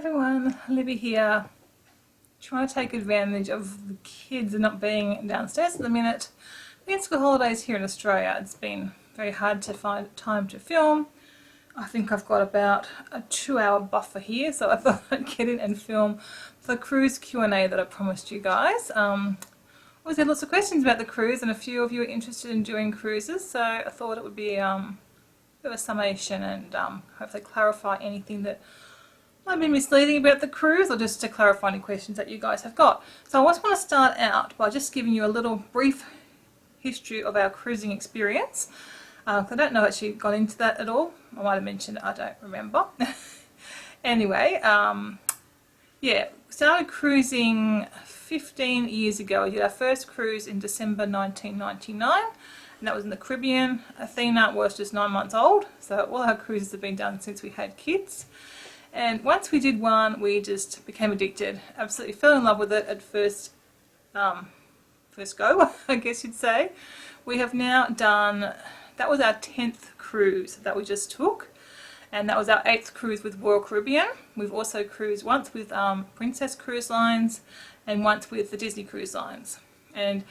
everyone, Libby here, trying to take advantage of the kids not being downstairs at the minute. Being school holidays here in Australia, it's been very hard to find time to film. I think I've got about a 2-hour buffer here, so I thought I'd get in and film the cruise Q&A that I promised you guys. Always had lots of questions about the cruise, and a few of you are interested in doing cruises, so I thought it would be a bit of a summation and hopefully clarify anything that might be misleading about the cruise, or just to clarify any questions that you guys have got. So I just want to start out by just giving you a little brief history of our cruising experience. I don't know if you've gone into that at all. I might have mentioned it, I don't remember. Anyway, yeah, started cruising 15 years ago. We did our first cruise in December 1999, and that was in the Caribbean. Athena was just 9 months old, so all our cruises have been done since we had kids. And once we did one, we just became addicted. Absolutely fell in love with it at first go, I guess you'd say. We have now done, that was our 10th cruise that we just took, and that was our 8th cruise with Royal Caribbean. We've also cruised once with Princess Cruise Lines and once with the Disney Cruise Lines. And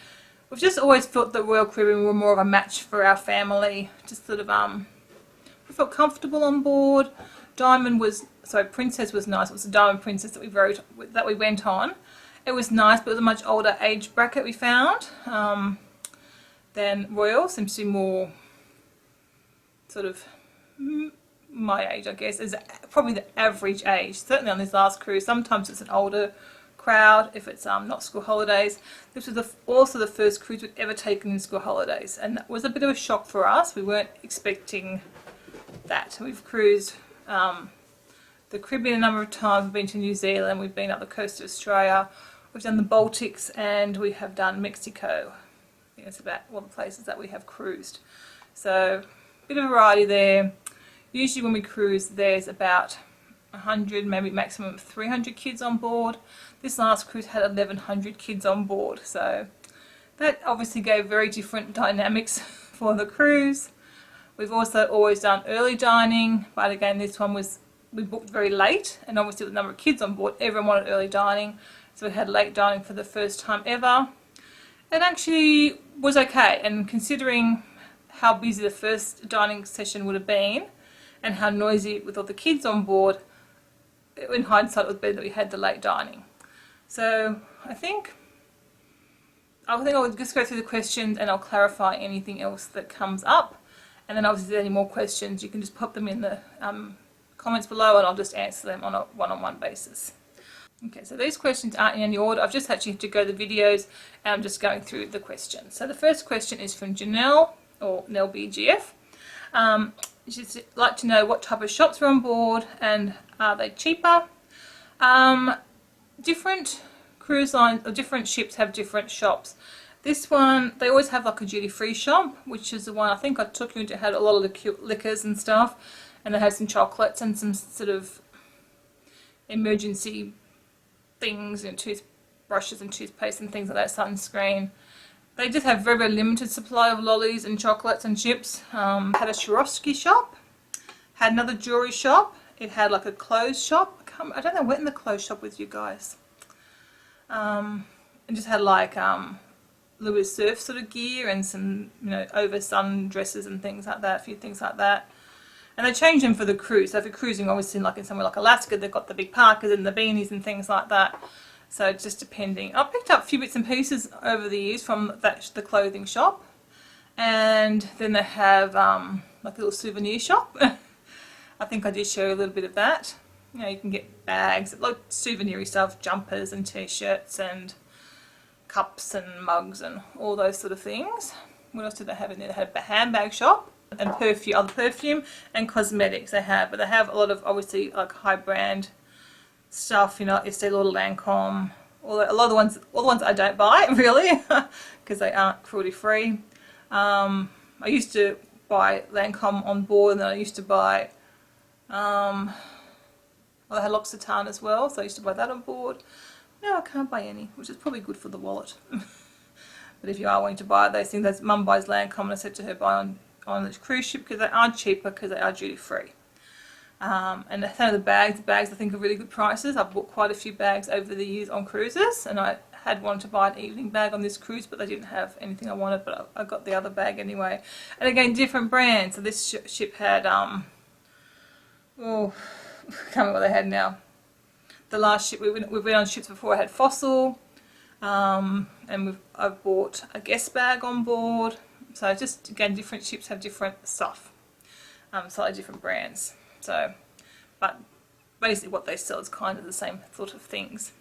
we've just always felt that Royal Caribbean were more of a match for our family. Just sort of, we felt comfortable on board. Princess was nice. It was the Diamond Princess that we went on. It was nice, but it was a much older age bracket we found than Royal. Seems to be more sort of my age, I guess, is probably the average age. Certainly on this last cruise, sometimes it's an older crowd if it's not school holidays. This was also the first cruise we'd ever taken in school holidays, and that was a bit of a shock for us. We weren't expecting that. We've cruised the Caribbean a number of times. We've been to New Zealand, we've been up the coast of Australia, we've done the Baltics, and we have done Mexico. I think that's about all the places that we have cruised. So a bit of variety there. Usually when we cruise there's about 100, maybe maximum 300 kids on board. This last cruise had 1,100 kids on board, so that obviously gave very different dynamics for the cruise. We've also always done early dining, but again this one we booked very late, and obviously with the number of kids on board everyone wanted early dining, so we had late dining for the first time ever. It actually was okay, and considering how busy the first dining session would have been and how noisy with all the kids on board, in hindsight it was better that we had the late dining. So I think I'll just go through the questions and I'll clarify anything else that comes up. And then obviously if there's any more questions, you can just pop them in the comments below and I'll just answer them on a one-on-one basis. Okay, so these questions aren't in any order. I've just actually had to go to the videos and I'm just going through the questions. So the first question is from Janelle, or Nell BGF. She'd like to know what type of shops are on board and are they cheaper? Different cruise lines or different ships have different shops. This one, they always have like a duty-free shop, which is the one I think I took you into. It had a lot of the cute liquors and stuff, and they had some chocolates and some sort of emergency things, you know, toothbrushes and toothpaste and things like that, sunscreen. They just have very, very limited supply of lollies and chocolates and chips. Had a Swarovski shop, had another jewelry shop. It had like a clothes shop. I don't know, I went in the clothes shop with you guys. And just had like Louis surf sort of gear and some, you know, over sun dresses and things like that, a few things like that. And they change them for the cruise. So if you're cruising obviously like in somewhere like Alaska, they've got the big parkas and the beanies and things like that. So just depending. I picked up a few bits and pieces over the years from the clothing shop. And then they have like a little souvenir shop. I think I did show you a little bit of that. You know, you can get bags, like souvenir stuff, jumpers and t-shirts and cups and mugs and all those sort of things. What else did they have in there? They had a handbag shop and perfume, other perfume and cosmetics they have. But they have a lot of obviously like high brand stuff, you know, Estee Lauder, Lancome, all the ones I don't buy really because they aren't cruelty free. I used to buy Lancome on board, and then I used to buy they had L'Occitane as well, so I used to buy that on board. No, I can't buy any, which is probably good for the wallet. But if you are wanting to buy those things, Mum buys Lancome, and I said to her buy on the cruise ship because they are cheaper because they are duty free. And some of the bags I think are really good prices. I've bought quite a few bags over the years on cruises, and I had wanted to buy an evening bag on this cruise, but they didn't have anything I wanted, but I got the other bag anyway. And again, different brands. So this ship had, oh, I can't remember what they had now. The last ship, we've been on ships before, I had Fossil, and I've bought a guest bag on board. So just, again, different ships have different stuff, slightly different brands. So, but basically what they sell is kind of the same sort of things.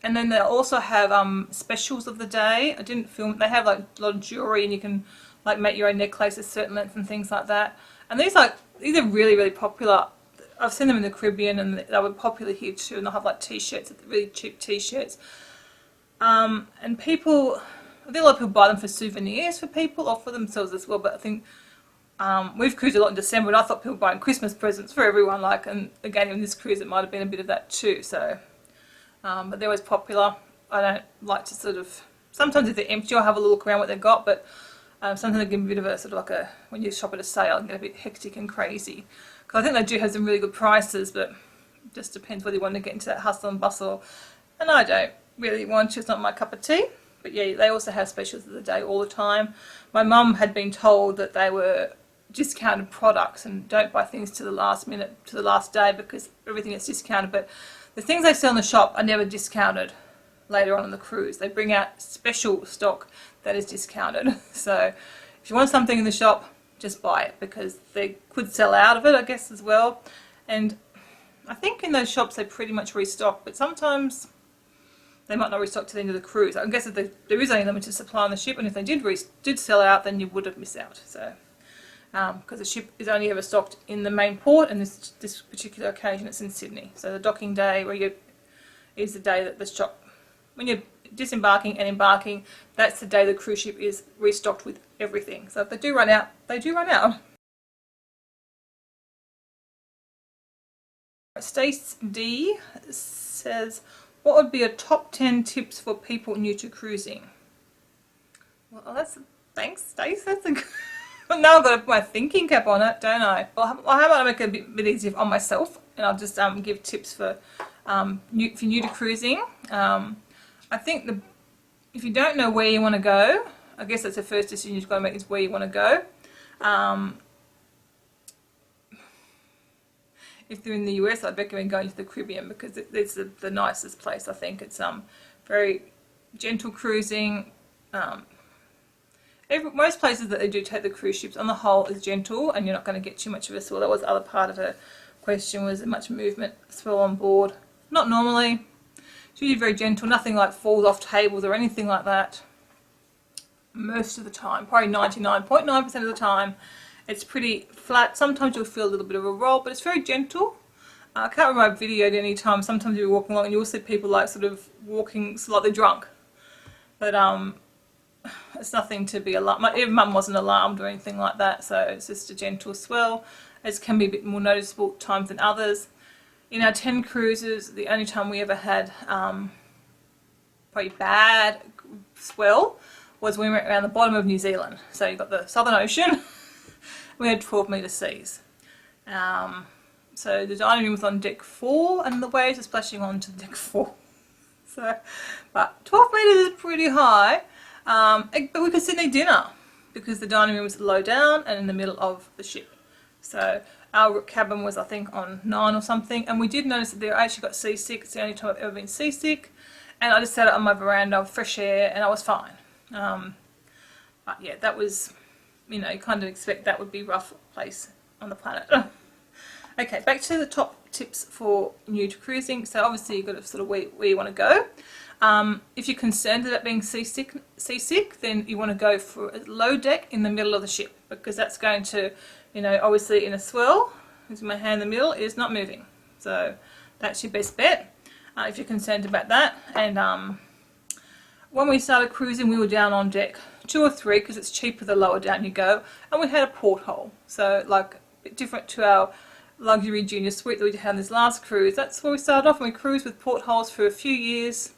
And then they also have specials of the day. I didn't film it. They have like a lot of jewelry, and you can like make your own necklaces, certain lengths and things like that. And these are really, really popular. I've seen them in the Caribbean, and they were popular here too. And they'll have like t-shirts, really cheap t-shirts. And people, I think a lot of people buy them for souvenirs for people or for themselves as well. But I think we've cruised a lot in December, and I thought people were buying Christmas presents for everyone. Like, and again, in this cruise, it might have been a bit of that too. So. But they're always popular. I don't like to sort of, sometimes if they're empty I'll have a look around what they've got, but sometimes they give a bit of a sort of like a, when you shop at a sale, it can get a bit hectic and crazy. Because I think they do have some really good prices, but it just depends whether you want to get into that hustle and bustle. And I don't really want to, it's not my cup of tea. But yeah, they also have specials of the day all the time. My mum had been told that they were discounted products and don't buy things to the last minute, to the last day, because everything is discounted. But the things they sell in the shop are never discounted later on the cruise. They bring out special stock that is discounted. So if you want something in the shop, just buy it, because they could sell out of it, I guess, as well. And I think in those shops they pretty much restock, but sometimes they might not restock to the end of the cruise. I guess if there is only limited supply on the ship, and if they did sell out, then you would have missed out. So because the ship is only ever stocked in the main port, and this particular occasion it's in Sydney. So the docking day is the day that the shop, when you're disembarking and embarking, that's the day the cruise ship is restocked with everything. So if they do run out, they do run out. Stace D says, what would be a top 10 tips for people new to cruising? Well, thanks Stace, that's a good. Now I've got to put my thinking cap on it, don't I? Well, how about I make it a bit easier on myself, and I'll just give tips for if you're new to cruising. I think if you don't know where you want to go, I guess that's the first decision you've got to make, is where you want to go. If they're in the US, I'd recommend going to the Caribbean, because it's the nicest place. I think it's very gentle cruising. Most places that they do take the cruise ships on the whole is gentle, and you're not going to get too much of a swell. That was the other part of her question, was much movement, swell on board. Not normally. It's usually very gentle, nothing like falls off tables or anything like that. Most of the time, probably 99.9% of the time, it's pretty flat. Sometimes you'll feel a little bit of a roll, but it's very gentle. I can't remember I videoed any time. Sometimes you'll be walking along and you'll see people like sort of walking slightly drunk. But it's nothing to be alarmed. Even Mum wasn't alarmed or anything like that, so it's just a gentle swell. It can be a bit more noticeable times than others. In our 10 cruises, the only time we ever had probably bad swell was when we went around the bottom of New Zealand. So you've got the Southern Ocean. We had 12-metre seas. So the dining room was on deck 4, and the waves are splashing onto deck 4. So, but 12 metres is pretty high. But we could sit and eat dinner, because the dining room was low down and in the middle of the ship. So our cabin was, I think, on 9 or something, and we did notice that I actually got seasick. It's the only time I've ever been seasick, and I just sat out on my veranda with fresh air, and I was fine. But yeah, that was, you know, you kind of expect that would be a rough place on the planet. Okay, back to the top tips for new to cruising. So obviously you've got to sort of where you want to go. If you're concerned about being seasick, then you want to go for a low deck in the middle of the ship, because that's going to, you know, obviously in a swell, using my hand in the middle, is not moving. So that's your best bet if you're concerned about that. And when we started cruising, we were down on deck 2 or 3, because it's cheaper the lower down you go, and we had a porthole. So like a bit different to our luxury junior suite that we had on this last cruise. That's where we started off, and we cruised with portholes for a few years.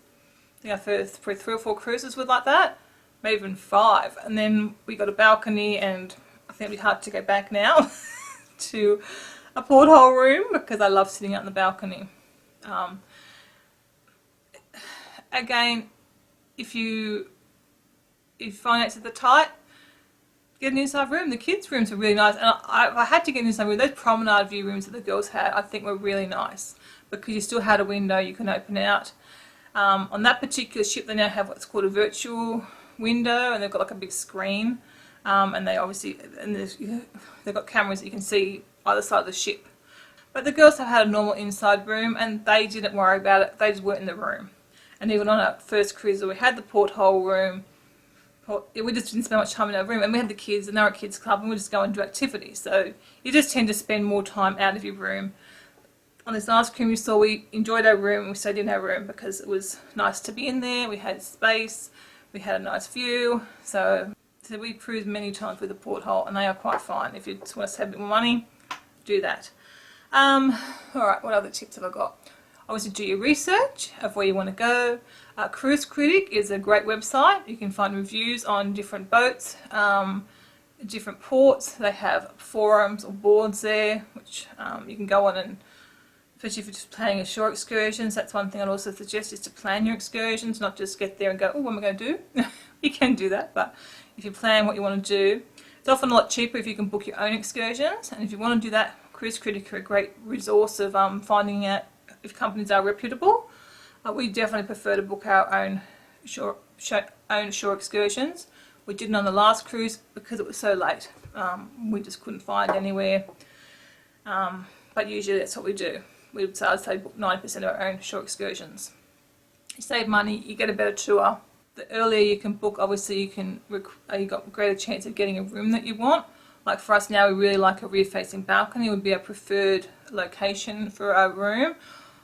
I think our first 3 or 4 cruises were like that, maybe even 5. And then we got a balcony, and I think it'd be hard to go back now to a porthole room because I love sitting out on the balcony. Again, if finances are tight, get an inside room. The kids' rooms are really nice, and I had to get an inside room. Those promenade view rooms that the girls had, I think, were really nice because you still had a window you can open out. On that particular ship, they now have what's called a virtual window, and they've got like a big screen, and they've got cameras that you can see either side of the ship. But the girls have had a normal inside room, and they didn't worry about it. They just weren't in the room. And even on our first cruise, we had the porthole room. We just didn't spend much time in our room, and we had the kids, and they're at kids club, and we just go and do activities. So you just tend to spend more time out of your room. On this last cruise we saw, we enjoyed our room, and we stayed in our room because it was nice to be in there. We had space, we had a nice view. So we cruised many times with the porthole, and they are quite fine. If you just want to save a bit more money, do that. Alright, what other tips have I got? Obviously do your research of where you want to go. Cruise Critic is a great website. You can find reviews on different boats, different ports. They have forums or boards there, which you can go on, and especially if you're just planning a shore excursions, that's one thing I'd also suggest, is to plan your excursions, not just get there and go, oh, what am I going to do? You can do that, but if you plan what you want to do, it's often a lot cheaper if you can book your own excursions. And if you want to do that, Cruise Critic are a great resource of finding out if companies are reputable. We definitely prefer to book our own shore excursions. We didn't on the last cruise because it was so late. We just couldn't find anywhere. But usually that's what we do. I'd say book 90% of our own shore excursions. You save money, you get a better tour. The earlier you can book, obviously you got a greater chance of getting a room that you want. Like for us now, we really like a rear-facing balcony. Would be our preferred location for our room.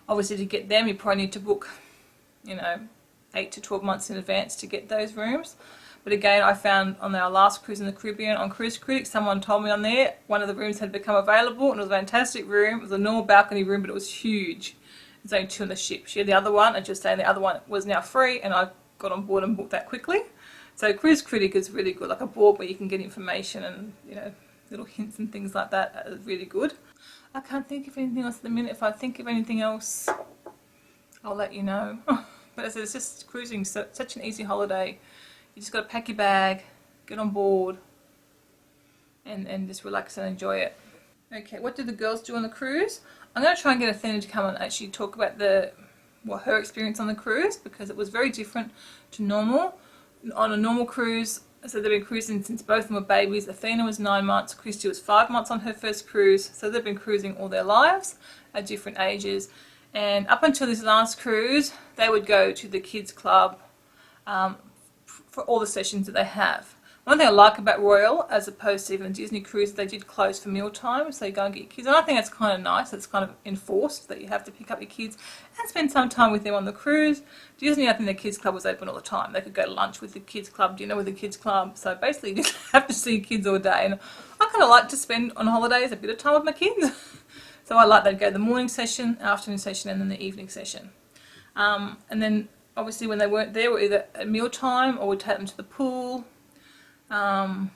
Obviously to get them you probably need to book, 8 to 12 months in advance to get those rooms. But again, I found on our last cruise in the Caribbean on Cruise Critic, someone told me on there one of the rooms had become available, and it was a fantastic room. It was a normal balcony room, but it was huge. There's only 2 on the ship. She had the other one, and just saying the other one was now free, and I got on board and booked that quickly. So Cruise Critic is really good, like a board where you can get information and little hints and things like that is really good. I can't think of anything else at the minute. If I think of anything else, I'll let you know. But as I said, it's just cruising, such an easy holiday. You just got to pack your bag, get on board, and just relax and enjoy it. Okay, what did the girls do on the cruise? I'm going to try and get Athena to come and actually talk about her experience on the cruise, because it was very different to normal. On a normal cruise, so they've been cruising since both of them were babies. Athena was 9 months, Christy was 5 months on her first cruise, so they've been cruising all their lives at different ages. And up until this last cruise, they would go to the kids club for all the sessions that they have. One thing I like about Royal, as opposed to even Disney cruise, they did close for meal time, so you go and get your kids. And I think that's kind of nice. It's kind of enforced that you have to pick up your kids and spend some time with them on the cruise. Disney, I think the kids club was open all the time. They could go to lunch with the kids club, dinner with the kids club. So basically, you just have to see your kids all day. And I kind of like to spend on holidays a bit of time with my kids. So I like that. Go the morning session, afternoon session, and then the evening session. And then obviously when they weren't there, we're either at meal time or we'd take them to the pool. Take them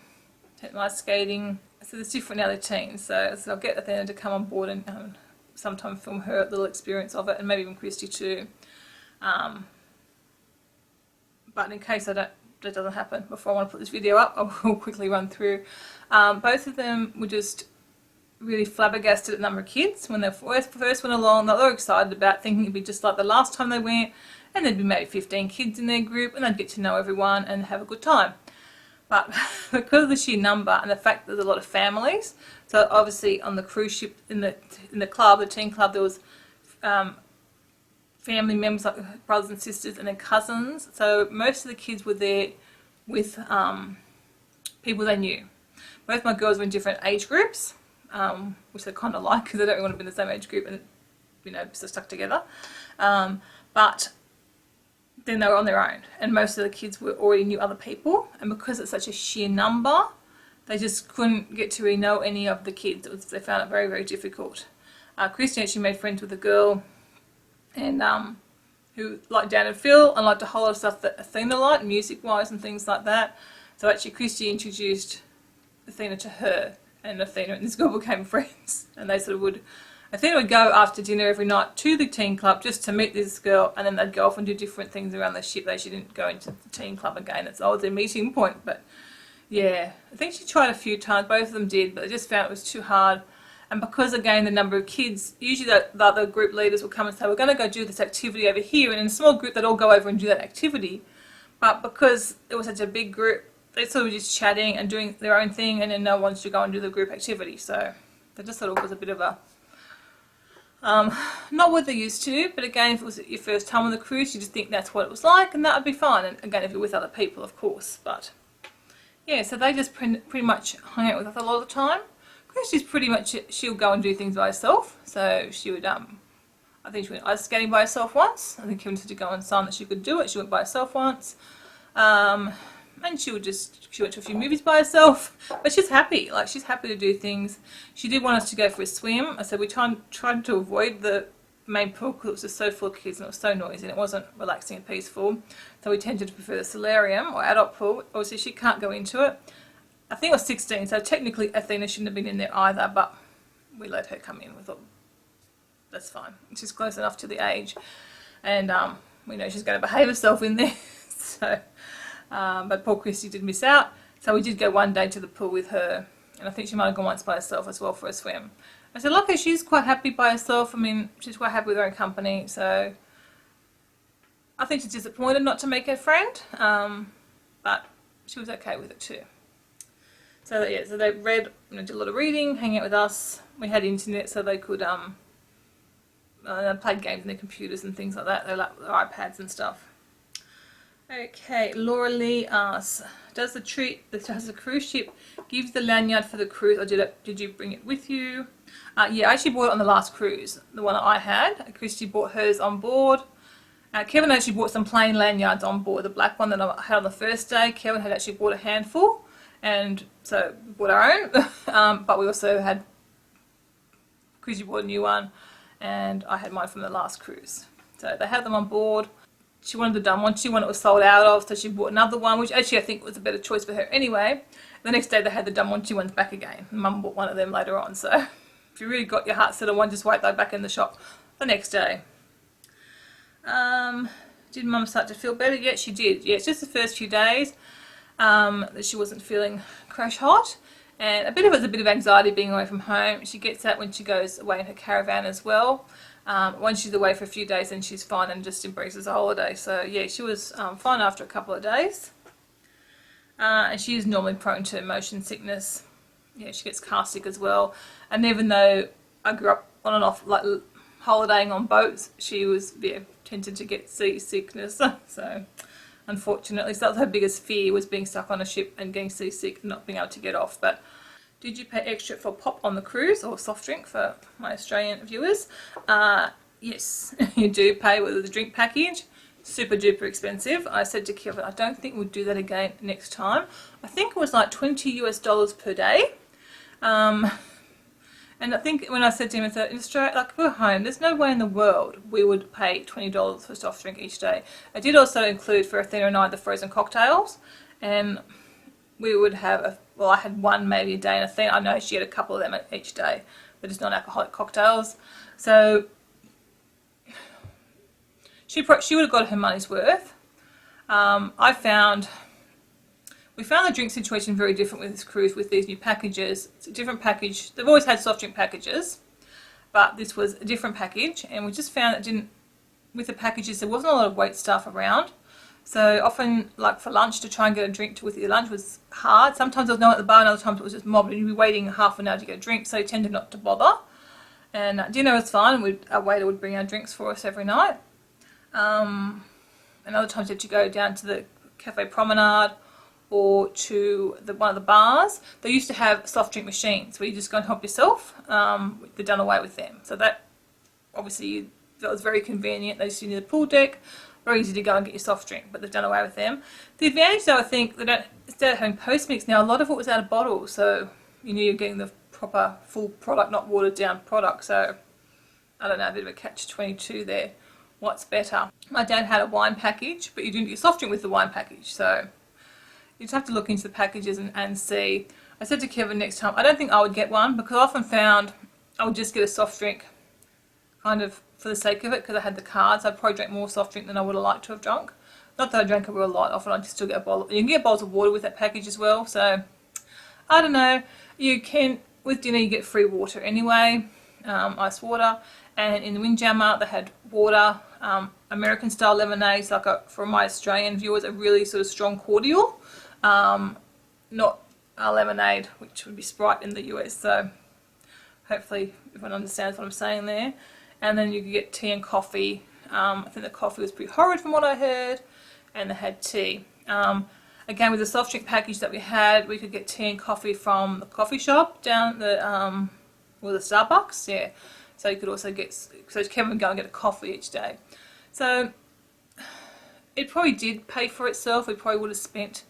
ice skating. So it's different now they're teens, so I'll get Athena to come on board and sometime film her little experience of it, and maybe even Christy too. But in case that doesn't happen before I want to put this video up, I will quickly run through. Both of them were just really flabbergasted at the number of kids. When they first went along, they were excited about thinking it'd be just like the last time they went, and there'd be maybe 15 kids in their group, and they'd get to know everyone and have a good time. But because of the sheer number and the fact that there's a lot of families, so obviously on the cruise ship, in the club, the teen club, there was family members like brothers and sisters and then cousins. So most of the kids were there with people they knew. Both my girls were in different age groups, which they kind of like because they don't want to be in the same age group and so stuck together. But then they were on their own, and most of the kids already knew other people, and because it's such a sheer number, they just couldn't get to really know any of the kids. They found it very, very difficult. Christy actually made friends with a girl and who liked Dan and Phil and liked a whole lot of stuff that Athena liked, music-wise and things like that. So actually Christy introduced Athena to her, and Athena and this girl became friends, and they sort of would. Athena would go after dinner every night to the teen club just to meet this girl, and then they'd go off and do different things around the ship. She didn't go into the teen club again. It's always their meeting point. But yeah, I think she tried a few times. Both of them did, but they just found it was too hard. And because, again, the number of kids, usually the other group leaders would come and say, we're going to go do this activity over here. And in a small group, they'd all go over and do that activity. But because it was such a big group, they sort of just chatting and doing their own thing, and then no one should go and do the group activity. So they just thought it was a bit of a... not what they're used to, but again, if it was your first time on the cruise, you just think that's what it was like, and that would be fine. And again, if you're with other people, of course. But yeah, so they just pretty much hung out with us a lot of the time. She's pretty much, she'll go and do things by herself. So she would, I think she went ice skating by herself once. I think Kevin said to go and sign that she could do it. She went by herself once. And she went to a few movies by herself. But she's happy, like she's happy to do things. She did want us to go for a swim. I said we tried to avoid the main pool because it was just so full of kids and it was so noisy and it wasn't relaxing and peaceful. So we tended to prefer the solarium or adult pool. Obviously she can't go into it. I think it was 16, so technically Athena shouldn't have been in there either, but we let her come in. We thought, that's fine. She's close enough to the age, and we know she's going to behave herself in there. So, but poor Christy did miss out, so we did go one day to the pool with her, and I think she might have gone once by herself as well for a swim. I said, luckily she's quite happy by herself. I mean, she's quite happy with her own company, so I think she's disappointed not to make her friend, but she was okay with it too. So yeah, so they read, did a lot of reading, hang out with us. We had internet, so they could they played games on their computers and things like that. They like their iPads and stuff. Okay, Laura Lee asks, does the cruise ship give the lanyard for the cruise, or did you bring it with you? Yeah, I actually bought it on the last cruise, the one that I had. Christy bought hers on board. Kevin actually bought some plain lanyards on board. The black one that I had on the first day, Kevin had actually bought a handful. And so we bought our own, but we also had, Chrissy bought a new one, and I had mine from the last cruise. So they had them on board. She wanted the dumb one. She wanted it was sold out of, so she bought another one, which actually I think was a better choice for her anyway. The next day they had the dumb one, she went back again. Mum bought one of them later on, so if you really got your heart set on one, just wait, they're back in the shop the next day. Did Mum start to feel better? Yeah, she did. Yeah, it's just the first few days. That she wasn't feeling crash hot, and a bit of anxiety being away from home. She gets that when she goes away in her caravan as well. Once she's away for a few days, then she's fine and just embraces the holiday. So yeah, she was fine after a couple of days, and she is normally prone to motion sickness. Yeah, she gets car sick as well. And even though I grew up on and off like holidaying on boats, she was tended to get sea sickness. So unfortunately, so that was her biggest fear, was being stuck on a ship and getting seasick and not being able to get off. But did you pay extra for pop on the cruise, or soft drink for my Australian viewers? Yes, you do pay with the drink package. Super duper expensive. I said to Kevin, I don't think we'll do that again next time. I think it was like $20 per day. And I think when I said to him, I said, in Australia, like if we're home, there's no way in the world we would pay $20 for a soft drink each day. I did also include for Athena and I the frozen cocktails, and we would have, I had one maybe a day, and Athena, I know she had a couple of them each day, but it's non-alcoholic cocktails. So she would have got her money's worth. We found the drink situation very different with this cruise with these new packages. It's a different package. They've always had soft drink packages, but this was a different package, and we just found that with the packages there wasn't a lot of wait staff around. So often, like for lunch, to try and get a drink with your lunch was hard. Sometimes there was no one at the bar, and other times it was just mobbed, and you'd be waiting half an hour to get a drink, so you tended not to bother. And dinner was fine. Our waiter would bring our drinks for us every night. And other times you had to go down to the Cafe Promenade or to one of the bars. They used to have soft drink machines where you just go and help yourself. They've done away with them. So that, obviously, that was very convenient. They used to need the pool deck, very easy to go and get your soft drink, but they've done away with them. The advantage, though, I think, instead of having post-mix now, a lot of it was out of bottles, so you knew you're getting the proper full product, not watered down product. So I don't know, a bit of a catch-22 there. What's better? My dad had a wine package, but you didn't get your soft drink with the wine package, so you just have to look into the packages and see. I said to Kevin next time, I don't think I would get one, because I often found I would just get a soft drink kind of for the sake of it, because I had the cards. I'd probably drank more soft drink than I would have liked to have drunk. Not that I drank a real lot. Often I just still get a bottle. You can get bottles of water with that package as well. So I don't know. You can, with dinner you get free water anyway, ice water. And in the Windjammer they had water, American style lemonades, like for my Australian viewers, a really sort of strong cordial, not a lemonade, which would be Sprite in the US. So hopefully everyone understands what I'm saying there. And then you could get tea and coffee. I think the coffee was pretty horrid from what I heard, and they had tea. Again, with the soft drink package that we had, we could get tea and coffee from the coffee shop down the or the Starbucks, yeah. So you could also get, so Kevin would go and get a coffee each day. So it probably did pay for itself. We probably would have spent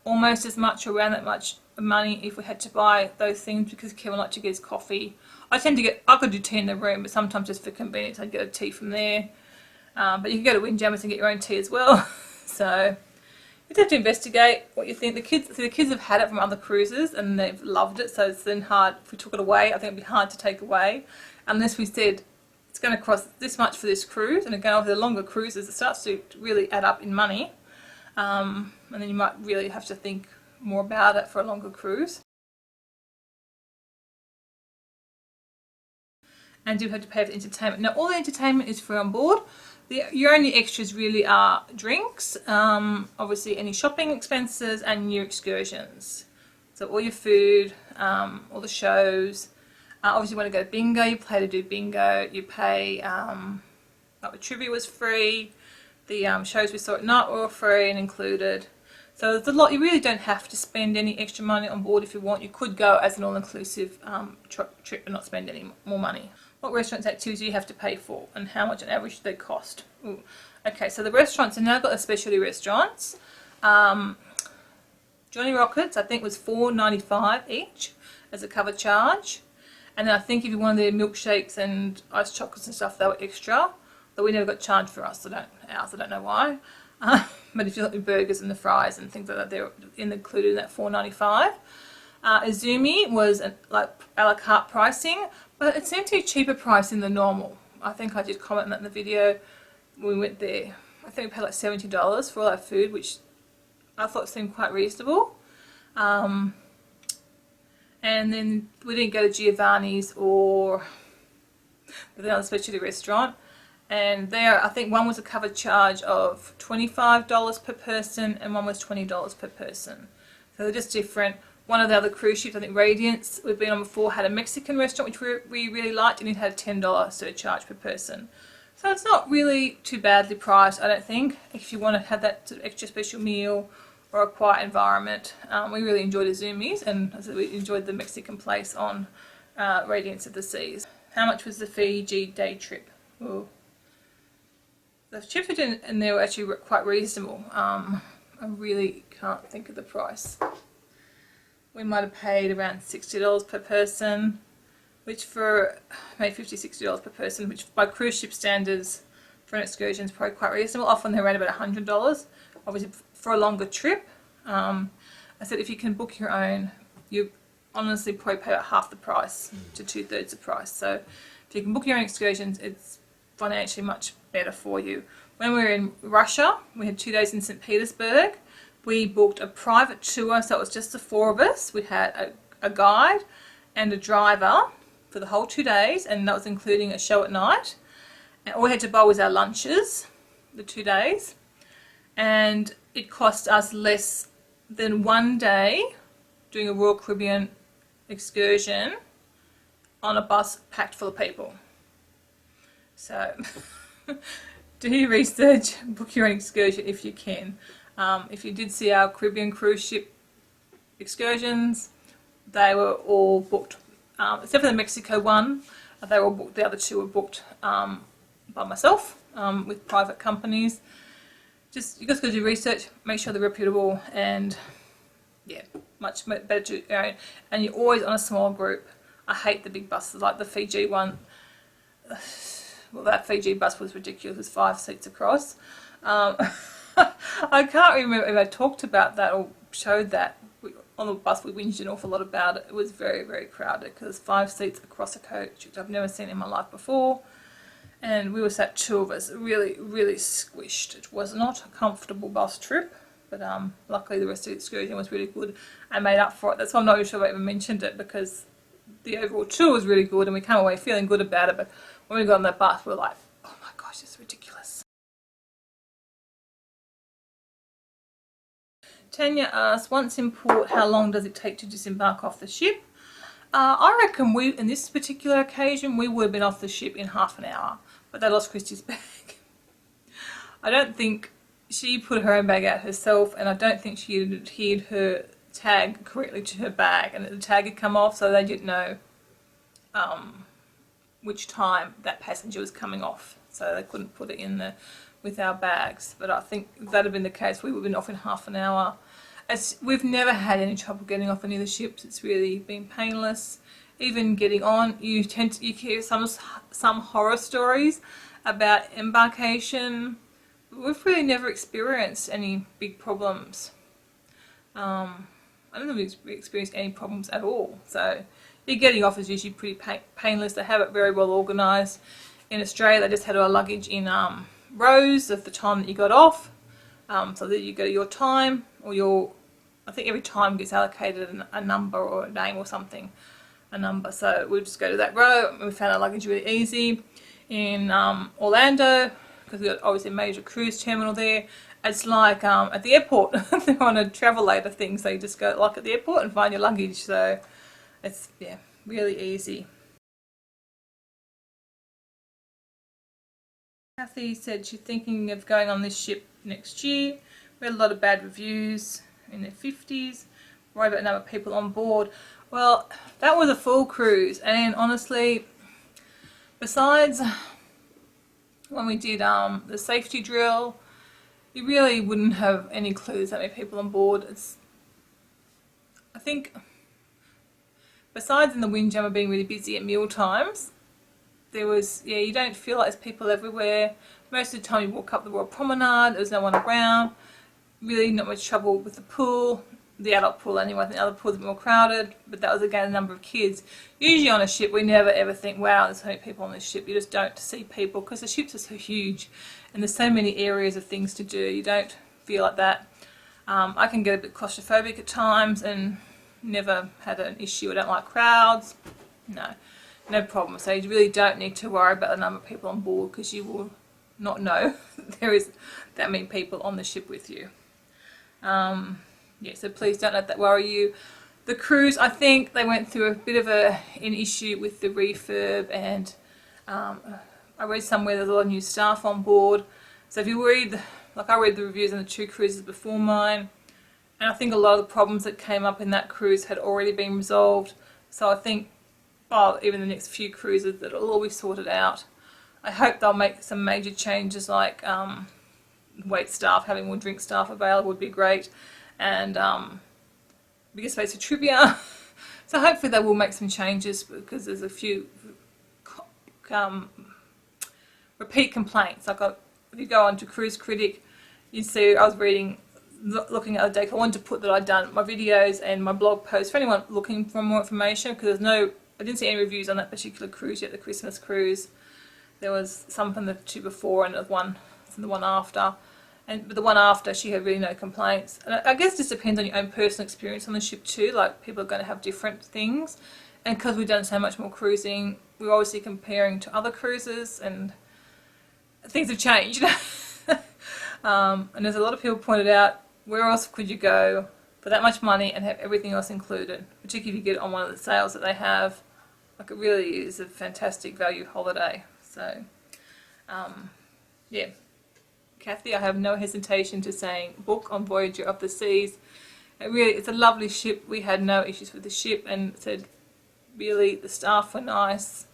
almost as much, or around that much money, if we had to buy those things, because Kevin liked to get his coffee. I could do tea in the room, but sometimes just for convenience I'd get a tea from there. But you can go to Windjammers and get your own tea as well. So you have to investigate what you think. The kids have had it from other cruises and they've loved it, so it's then hard. If we took it away, I think it'd be hard to take away, unless we said it's going to cost this much for this cruise. And again, with the longer cruises, it starts to really add up in money, and then you might really have to think more about it for a longer cruise. And you have to pay for entertainment. Now, all the entertainment is free on board. Your only extras really are drinks, obviously any shopping expenses, and your excursions. So all your food, all the shows. Obviously you want to go to bingo, you pay to do bingo, you pay, like the trivia was free, the shows we saw at night were all free and included. So there's a lot. You really don't have to spend any extra money on board if you want. You could go as an all-inclusive trip and not spend any more money. What restaurants activities do you have to pay for, and how much on average do they cost? Ooh. Okay, so the restaurants have now got the specialty restaurants. Johnny Rockets, I think, was $4.95 each as a cover charge. And then I think if you wanted their milkshakes and iced chocolates and stuff, they were extra. But we never got charged for us, I don't know why. But if you look at the burgers and the fries and things like that, they're included in that $4.95. Izumi was like a la carte pricing, but it seemed to be cheaper pricing than normal. I think I did comment on that in the video when we went there. I think we paid like $70 for all our food, which I thought seemed quite reasonable. And then we didn't go to Giovanni's or the other specialty restaurant. And there, I think one was a covered charge of $25 per person and one was $20 per person. So they're just different. One of the other cruise ships, I think Radiance, we've been on before, had a Mexican restaurant which we really liked, and it had a $10 surcharge per person. So it's not really too badly priced, I don't think, if you want to have that sort of extra special meal or a quiet environment. We really enjoyed Izumi's, and as I said, we enjoyed the Mexican place on Radiance of the Seas. How much was the Fiji day trip? Ooh. The trips we did in there were actually quite reasonable. I really can't think of the price. We might have paid around $60 per person, which for maybe $50–60 per person, which by cruise ship standards for an excursion is probably quite reasonable. Often they're around about $100, obviously for a longer trip. I said if you can book your own, you honestly probably pay about half the price to 2/3 the price. So if you can book your own excursions, it's financially much better for you. When we were in Russia, we had 2 days in St. Petersburg. We booked a private tour, so it was just the four of us. We had a guide and a driver for the whole 2 days, and that was including a show at night. And all we had to buy was our lunches, the 2 days, and it cost us less than 1 day doing a Royal Caribbean excursion on a bus packed full of people. So do your research, book your own excursion if you can. If you did see our Caribbean cruise ship excursions, they were all booked, except for the Mexico one. They were all booked. The other two were booked by myself with private companies. Just you guys got to do research, make sure they're reputable, and yeah, much better to your own. And you're always on a small group. I hate the big buses like the Fiji one. Well, that Fiji bus was ridiculous. It was 5 seats across. I can't remember if I talked about that or showed that. on the bus we whinged an awful lot about it. It was very, very crowded because there's 5 seats across a coach, which I've never seen in my life before. And we were sat 2 of us, really, really squished. It was not a comfortable bus trip, but luckily the rest of the excursion was really good. I made up for it. That's why I'm not even sure if I even mentioned it, because the overall tour was really good and we came away feeling good about it. But when we got on that bus, we were like, oh my gosh, this is ridiculous. Tanya asked, once in port, how long does it take to disembark off the ship? I reckon in this particular occasion, we would have been off the ship in half an hour, but they lost Christy's bag. I don't think she put her own bag out herself, and I don't think she had adhered her tag correctly to her bag, and the tag had come off, so they didn't know which time that passenger was coming off, so they couldn't put it in with our bags. But I think if that had been the case, we would have been off in half an hour. We've never had any trouble getting off any of the ships. It's really been painless. Even getting on, you hear some horror stories about embarkation. We've really never experienced any big problems. I don't think we've experienced any problems at all. So getting off is usually pretty painless. They have it very well organised. In Australia, they just had our luggage in rows of the time that you got off, so that you go to your time, or I think every time gets allocated a number or a name or something, a number. So we just go to that row. We found our luggage really easy. In Orlando, because we got obviously a major cruise terminal there, it's like at the airport. They're on a travelator thing, so you just go like at the airport and find your luggage. So it's really easy. Kathy said she's thinking of going on this ship next year. We had a lot of bad reviews in their 50s. Worried about the number of people on board. Well, that was a full cruise, and honestly, besides when we did the safety drill, you really wouldn't have any clues how many people on board. I think, besides in the Windjammer being really busy at meal times, there was, you don't feel like there's people everywhere. Most of the time you walk up the Royal Promenade, there was no one around. Really not much trouble with the pool, the adult pool anyway. I think the other pool's a bit more crowded, but that was again a number of kids. Usually on a ship we never ever think, wow, there's so many people on this ship. You just don't see people because the ships are so huge and there's so many areas of things to do. You don't feel like that. I can get a bit claustrophobic at times and never had an issue. I don't like crowds. No problem. So you really don't need to worry about the number of people on board, because you will not know there is that many people on the ship with you. So please don't let that worry you. The cruise, I think they went through a bit of an issue with the refurb, and I read somewhere there's a lot of new staff on board. So if you read, like I read the reviews on the 2 cruises before mine, and I think a lot of the problems that came up in that cruise had already been resolved. So I think even the next few cruises that it'll all be sorted out. I hope they'll make some major changes, like wait staff, having more drink staff available would be great, and bigger space for trivia. So hopefully they will make some changes, because there's a few repeat complaints. Like if you go on to Cruise Critic, you see I was looking at the deck. I wanted to put that I'd done my videos and my blog posts for anyone looking for more information, because I didn't see any reviews on that particular cruise yet, the Christmas cruise. There was some from the 2 before and the one from the one after. But the one after, she had really no complaints. And I guess it just depends on your own personal experience on the ship too. Like, people are going to have different things. And because we've done so much more cruising, we're obviously comparing to other cruises, and things have changed. And there's a lot of people pointed out, where else could you go for that much money and have everything else included, particularly if you get it on one of the sales that they have. Like, it really is a fantastic value holiday. So Kathy, I have no hesitation to saying book on Voyager of the Seas. It's a lovely ship. We had no issues with the ship, and said really the staff were nice.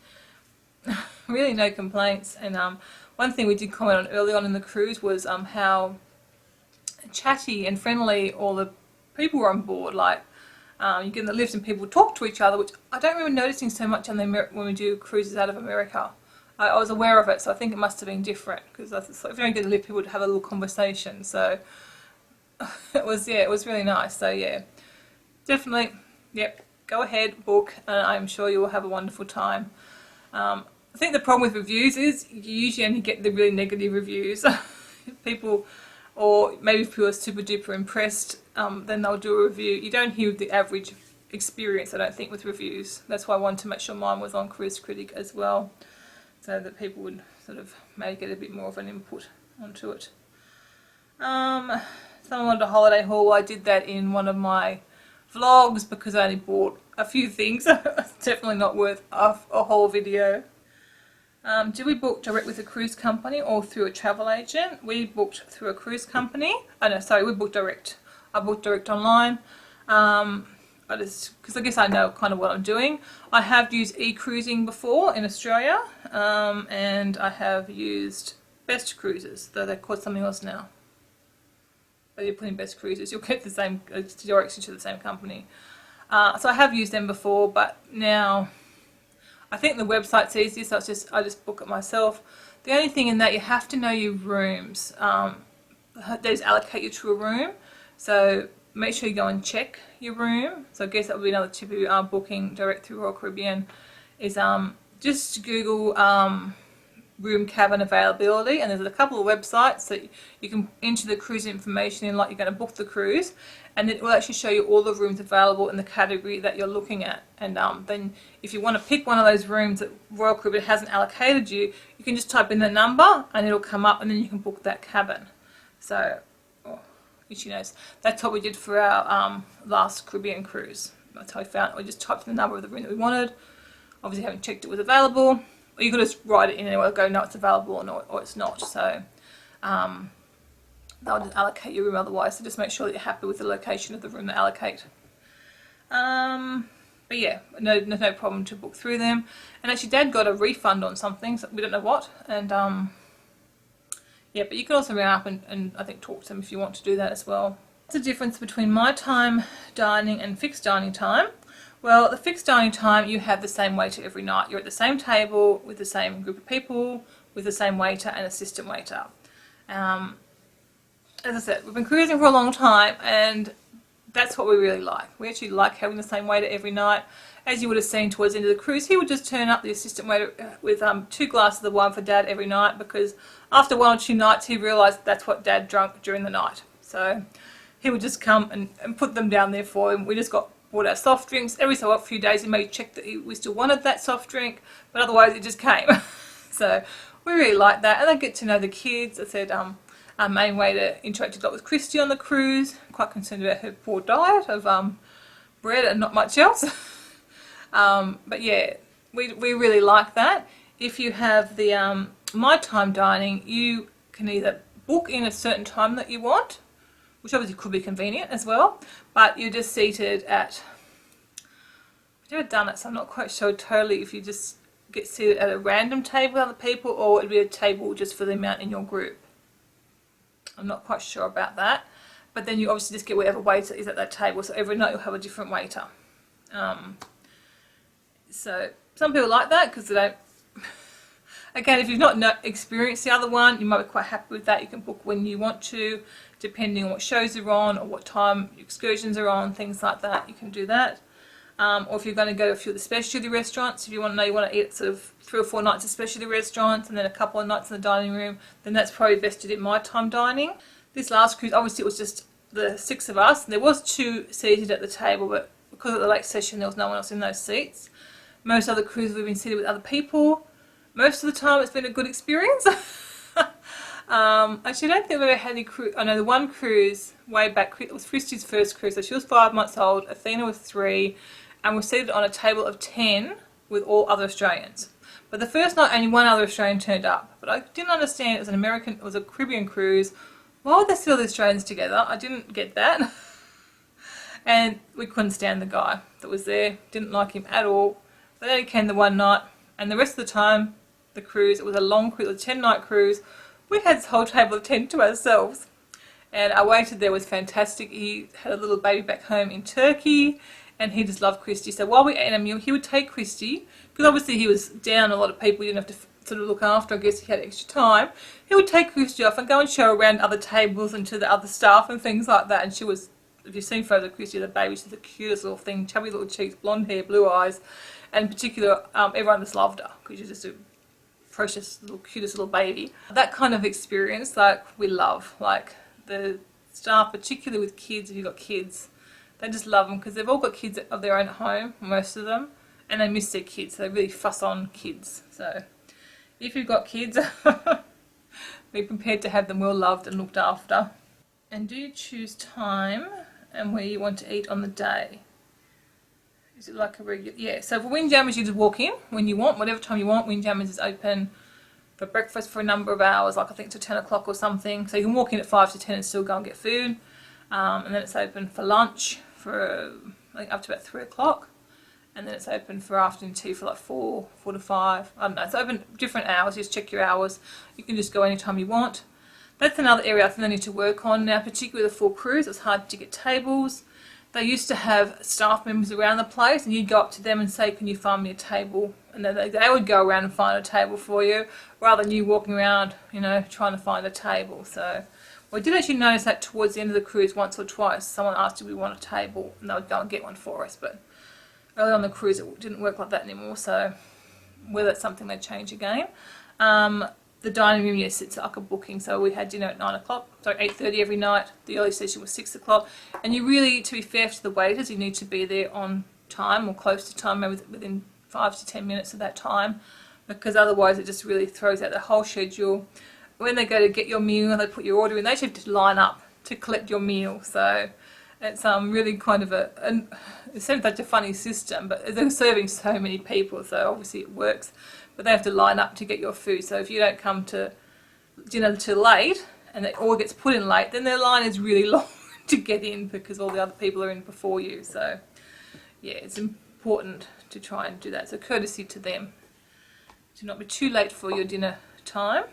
Really no complaints. And one thing we did comment on early on in the cruise was how chatty and friendly all the people were on board. Like, you get in the lift and people talk to each other, which I don't remember noticing so much when we do cruises out of America. I was aware of it, so I think it must have been different, because if you don't get in the lift, people would have a little conversation. So it was really nice. So definitely, yep, go ahead, book, and I'm sure you will have a wonderful time. I think the problem with reviews is you usually only get the really negative reviews. People, or maybe if people are super duper impressed, then they'll do a review. You don't hear the average experience, I don't think, with reviews. That's why I wanted to make sure mine was on Cruise Critic as well, so that people would sort of maybe get a bit more of an input onto it. Someone wanted a holiday haul. I did that in one of my vlogs because I only bought a few things. It's definitely not worth a whole video. Do we book direct with a cruise company or through a travel agent? We booked through a cruise company. Oh no, sorry, we booked direct. I booked direct online. Because I guess I know kind of what I'm doing. I have used e-cruising before in Australia, and I have used Best Cruises, though they're called something else now. But you put in Best Cruises, you'll get the same direction to the same company. So I have used them before, but now I think the website's easier, so I just book it myself. The only thing in that, you have to know your rooms. They just allocate you to a room, so make sure you go and check your room. So I guess that would be another tip if you are booking direct through Royal Caribbean, is just Google room cabin availability, and there's a couple of websites that you can enter the cruise information in, like you're going to book the cruise, and it will actually show you all the rooms available in the category that you're looking at. And then if you want to pick one of those rooms that Royal Caribbean hasn't allocated you, you can just type in the number and it'll come up, and then you can book that cabin. So itchy nose. That's what we did for our last Caribbean cruise. That's how we found it. We just typed in the number of the room that we wanted. Obviously haven't checked it was available. Or you could just write it in and go, no, it's available, or it's not. So they'll just allocate your room otherwise. So just make sure that you're happy with the location of the room they allocate. But yeah, no problem to book through them. And actually Dad got a refund on something, so we don't know what. And yeah, but you can also ring up and I think talk to them if you want to do that as well. What's the difference between my time dining and fixed dining time? Well, the fixed dining time, you have the same waiter every night. You're at the same table with the same group of people, with the same waiter and assistant waiter. As I said, we've been cruising for a long time, and that's what we really like. We actually like having the same waiter every night. As you would have seen towards the end of the cruise, he would just turn up, the assistant waiter, with 2 glasses of wine for Dad every night, because after 1 or 2 nights he realised that's what Dad drank during the night. So he would just come and put them down there for him. We just bought our soft drinks. Every so few days he may check that we still wanted that soft drink, but otherwise it just came. So we really like that, and I get to know the kids. I said our main waiter interacted a lot with Christy on the cruise. Quite concerned about her poor diet of bread and not much else. But yeah, we really like that. If you have the my time dining, you can either book in a certain time that you want, which obviously could be convenient as well, but you're just seated at, I've never done it, so I'm not quite sure totally if you just get seated at a random table with other people, or it'd be a table just for the amount in your group. I'm not quite sure about that, but then you obviously just get whatever waiter is at that table, so every night you'll have a different waiter. So some people like that because they don't. Again, if you've not experienced the other one, you might be quite happy with that. You can book when you want to, depending on what shows are on or what time excursions are on, things like that. You can do that. Or if you're going to go to a few of the specialty restaurants, if you want to eat sort of 3 or 4 nights of specialty restaurants and then a couple of nights in the dining room, then that's probably vested in my time dining. This last cruise, obviously it was just the 6 of us, and there was 2 seated at the table, but because of the late session there was no one else in those seats. Most other cruises we've been seated with other people. Most of the time it's been a good experience. Actually I don't think I've ever had any cruise. I know the one cruise way back, it was Christy's first cruise, so she was 5 months old, Athena was 3, and we're seated on a table of 10 with all other Australians. But the first night only 1 other Australian turned up, but I didn't understand it was a Caribbean cruise. Why would they sit all the Australians together? I didn't get that. And we couldn't stand the guy that was there, didn't like him at all. They only came the 1 night, and the rest of the time, the cruise, it was a long cruise, a 10-night cruise. We had this whole table of 10 to ourselves. And our waiter there was fantastic. He had a little baby back home in Turkey, and he just loved Christy. So while we ate a meal, he would take Christy, because obviously he was down a lot of people, he didn't have to sort of look after, I guess he had extra time. He would take Christy off and go and show her around other tables and to the other staff and things like that, and she was if you've seen photos of Christy, the baby, she's the cutest little thing, chubby little cheeks, blonde hair, blue eyes, and in particular, everyone just loved her because she's just a precious little, cutest little baby. That kind of experience, like, we love. Like, the staff, particularly with kids, if you've got kids, they just love them because they've all got kids of their own at home, most of them, and they miss their kids, so they really fuss on kids. So if you've got kids, be prepared to have them well loved and looked after. And do you choose time and where you want to eat on the day? Is it like a regular? Yeah, so for Windjammers you just walk in when you want, whatever time you want. Windjammers is open for breakfast for a number of hours, like I think till 10 o'clock or something. So you can walk in at 5 to 10 and still go and get food. And then it's open for lunch for I think up to about 3 o'clock. And then it's open for afternoon tea for like 4 to 5. I don't know, it's open different hours, you just check your hours. You can just go anytime you want. That's another area I think they need to work on now, particularly the full cruise. It's hard to get tables. They used to have staff members around the place and you'd go up to them and say, can you find me a table? And then they would go around and find a table for you, rather than you walking around, you know, trying to find a table. So we did actually notice that towards the end of the cruise once or twice, someone asked if we want a table and they would go and get one for us. But early on the cruise it didn't work like that anymore, so whether it's something they change again. The dining room, yes, it's like a booking, so we had dinner at 9 o'clock, so 8:30 every night. The early session was 6 o'clock. And you really, to be fair to the waiters, you need to be there on time or close to time, maybe within 5 to 10 minutes of that time, because otherwise it just really throws out the whole schedule. When they go to get your meal, they put your order in, they actually have to line up to collect your meal. So it's really kind of it seems like a funny system, but they're serving so many people, so obviously it works. But they have to line up to get your food. So if you don't come to dinner till late and it all gets put in late, then their line is really long to get in because all the other people are in before you. So yeah, it's important to try and do that. It's a courtesy to them to not be too late for your dinner time.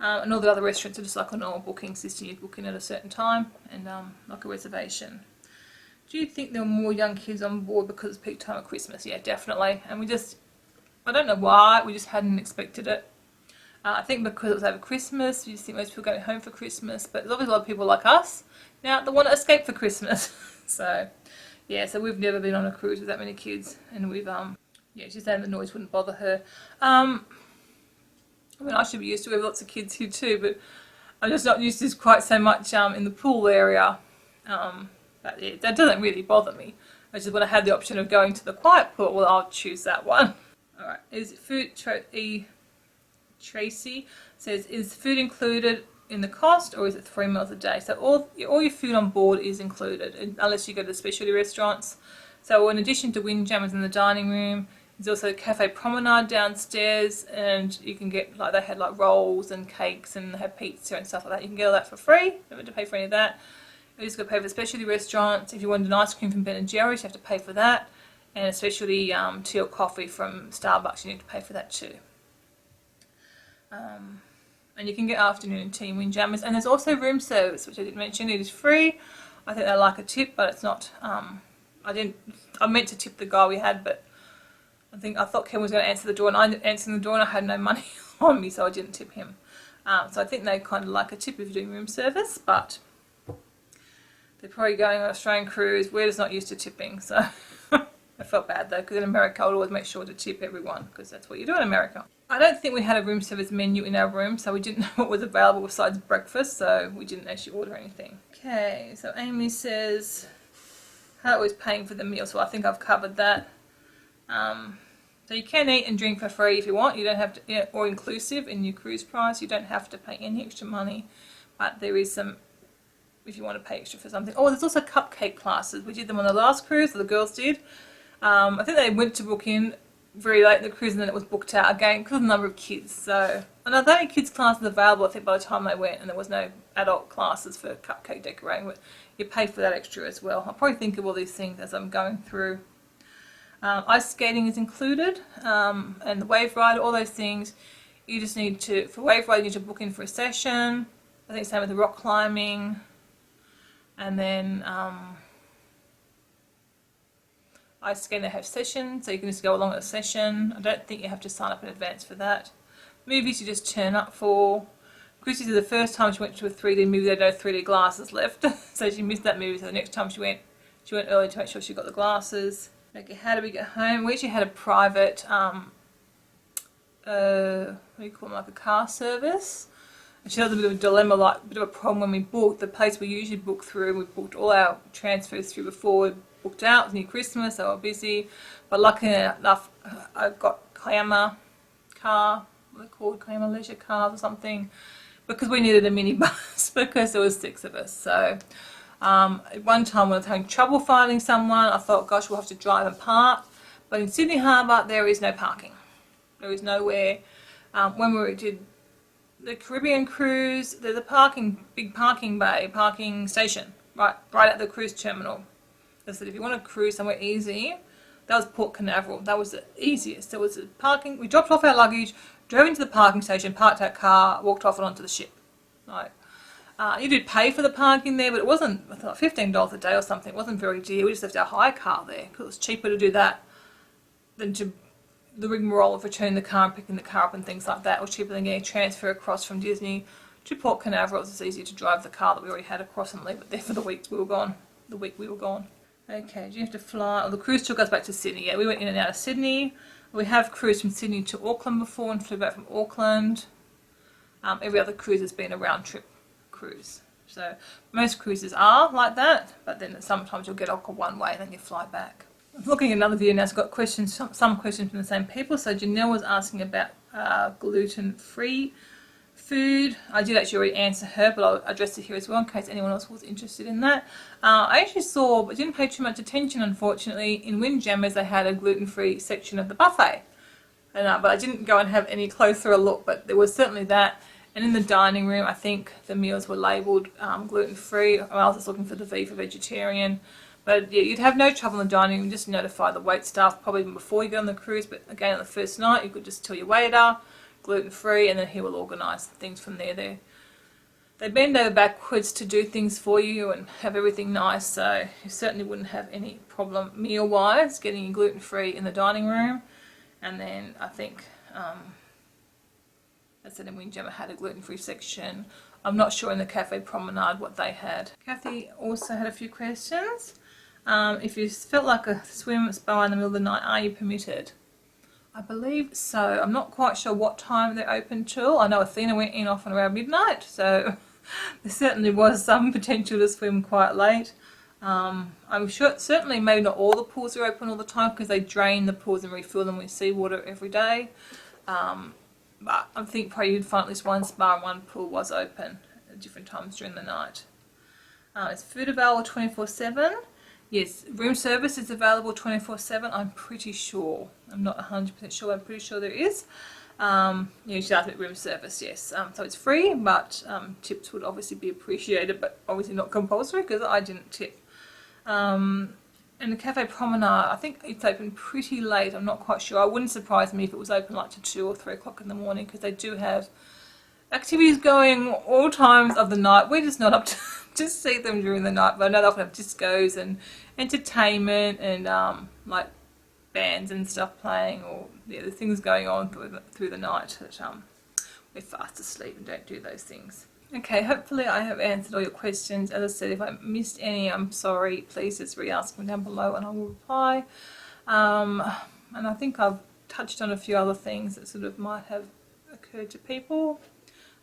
And all the other restaurants are just like a normal booking system. You book in at a certain time and like a reservation. Do you think there were more young kids on board because it's peak time of Christmas? Yeah, definitely. And I don't know why, we just hadn't expected it. I think because it was over Christmas, you just think most people going home for Christmas, but there's obviously a lot of people like us now that want to escape for Christmas. So yeah, so we've never been on a cruise with that many kids, and we've yeah, she's saying the noise wouldn't bother her. I mean, I should be used to it, we have lots of kids here too, but I'm just not used to this quite so much in the pool area. But yeah, that doesn't really bother me. I just when I had the option of going to the quiet pool, well, I'll choose that one. Alright, is food, Tracy says, is food included in the cost or is it 3 meals a day? So all your food on board is included, unless you go to the specialty restaurants. So in addition to Windjammers in the dining room, there's also Cafe Promenade downstairs, and you can get, like, they had like rolls and cakes and they have pizza and stuff like that. You can get all that for free, you don't have to pay for any of that. You just got to pay for the specialty restaurants. If you wanted an ice cream from Ben & Jerry's, you have to pay for that. And especially tea or coffee from Starbucks, you need to pay for that too. And you can get afternoon tea in Windjammers. And there's also room service, which I didn't mention. It is free. I think they like a tip, but it's not. I meant to tip the guy we had, but I thought Ken was going to answer the door, and I answered the door, and I had no money on me, so I didn't tip him. So I think they kind of like a tip if you're doing room service, but they're probably going on an Australian cruise. We're just not used to tipping, so. I felt bad though, because in America I would always make sure to tip everyone, because that's what you do in America. I don't think we had a room service menu in our room, so we didn't know what was available besides breakfast, so we didn't actually order anything. Okay, so Amy says how it was paying for the meal, so I think I've covered that. So you can eat and drink for free if you want. You don't have to, or inclusive in your cruise price. You don't have to pay any extra money, but there is some if you want to pay extra for something. Oh, there's also cupcake classes. We did them on the last cruise, or the girls did. I think they went to book in very late in the cruise and then it was booked out again because of the number of kids. So, and there were only kids classes available, I think, by the time they went, and there was no adult classes for cupcake decorating, but you pay for that extra as well. I'll probably think of all these things as I'm going through. Ice skating is included, and the wave ride, all those things. You just need to, for wave ride, you need to book in for a session. I think same with the rock climbing, and then ice skating, they have sessions, so you can just go along at a session. I don't think you have to sign up in advance for that. Movies you just turn up for. Chrissy said the first time she went to a 3D movie, they had no 3D glasses left. So she missed that movie, so the next time she went early to make sure she got the glasses. Okay, how did we get home? We actually had a private, what do you call them, like a car service. And she had a bit of a dilemma, like a bit of a problem when we booked the place we usually book through. We booked all our transfers through before we booked out. It was near Christmas, so we were busy. But luckily enough, I got Clamour car, what are they called, Clamour leisure cars or something, because we needed a minibus because there was 6 of us. So at one time when I was having trouble finding someone, I thought, gosh, we'll have to drive and park. But in Sydney Harbour, there is no parking. There is nowhere. When we did the Caribbean cruise, there's a big parking bay, parking station, right at the cruise terminal. They said if you want to cruise somewhere easy, that was Port Canaveral. That was the easiest. There was a parking. We dropped off our luggage, drove into the parking station, parked our car, walked off and onto the ship. Right. You did pay for the parking there, but it wasn't, I thought, $15 a day or something. It wasn't very dear. We just left our hire car there because it was cheaper to do that than to the rigmarole of returning the car and picking the car up and things like that. It was cheaper than getting a transfer across from Disney to Port Canaveral. It was easier to drive the car that we already had across and leave it there for the week we were gone. Okay, do you have to fly? The cruise took us back to Sydney. Yeah, we went in and out of Sydney. We have cruised from Sydney to Auckland before and flew back from Auckland. Every other cruise has been a round trip cruise. So most cruises are like that, but then sometimes you'll get off one way and then you fly back. I'm looking at another video now. It's got questions, some questions from the same people. So Janelle was asking about gluten-free food. I did actually already answer her, but I'll address it here as well in case anyone else was interested in that. I actually saw, but didn't pay too much attention, unfortunately. In Windjammers, they had a gluten-free section of the buffet, but I didn't go and have any closer a look. But there was certainly that. And in the dining room, I think the meals were labelled gluten-free. I was just looking for the V for vegetarian. But yeah, you'd have no trouble in the dining room. Just notify the wait staff probably even before you go on the cruise. But again, on the first night, you could just tell your waiter, gluten-free, and then he will organise things from there. They bend over backwards to do things for you and have everything nice. So you certainly wouldn't have any problem meal-wise getting your gluten-free in the dining room. And then I think, as I said, in Windjammer had a gluten-free section. I'm not sure in the Cafe Promenade what they had. Kathy also had a few questions. If you felt like a swim spa in the middle of the night, are you permitted? I believe so. I'm not quite sure what time they're open till. I know Athena went in often around midnight, so there certainly was some potential to swim quite late. I'm sure, certainly maybe not all the pools are open all the time because they drain the pools and refill them with seawater every day. But I think probably you'd find at least one spa and one pool was open at different times during the night. Is food available 24/7? Yes, room service is available 24/7. I'm pretty sure. I'm not 100% sure. I'm pretty sure there is. You should ask me room service, yes. So it's free, but tips would obviously be appreciated, but obviously not compulsory because I didn't tip. And the Cafe Promenade, I think it's open pretty late. I'm not quite sure. I wouldn't surprise me if it was open like to 2 or 3 o'clock in the morning because they do have activities going all times of the night. We're just not up to just see them during the night, but I know they often have discos and entertainment and like bands and stuff playing, or yeah, there's things going on through the night that we're fast asleep and don't do those things. Okay, hopefully I have answered all your questions. As I said, if I missed any, I'm sorry. Please just re-ask them down below and I will reply. And I think I've touched on a few other things that sort of might have occurred to people.